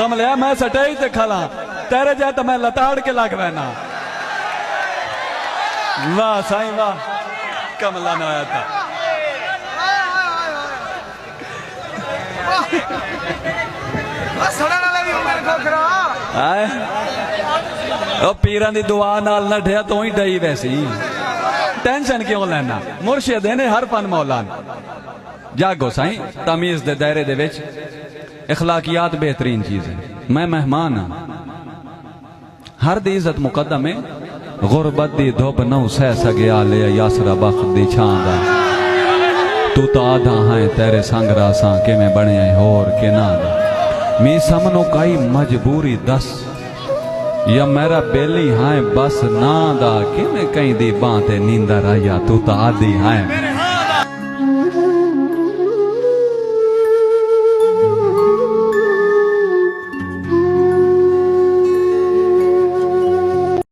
कमलिया मैं सटाई ते खला तेरे जा तो मैं लताड़ के लग बैना। वाह साईं वाह, कमला ने आया था। पीर की दुआ नाल नठिया तो ही डई वैसी टेंशन क्यों लेना। मुर्शिद ने हर फन मौलान जागो साईं तमीज दे दायरे दे विच इखलाकियात बेहतरीन चीज है। मैं मेहमान हाँ, हर दी इज्जत मुकदम है। गुरबत दी धुप नौ सह सगया ले यासरा बख्त दी छांदा। तू तो आधा है तेरे संग रासा के मैं बने होर के ना मी समनो काई मजबूरी दस या मेरा बेली है बस ना दा कि मैं कहीं दी बातें नींदर आया। तू तो आधी है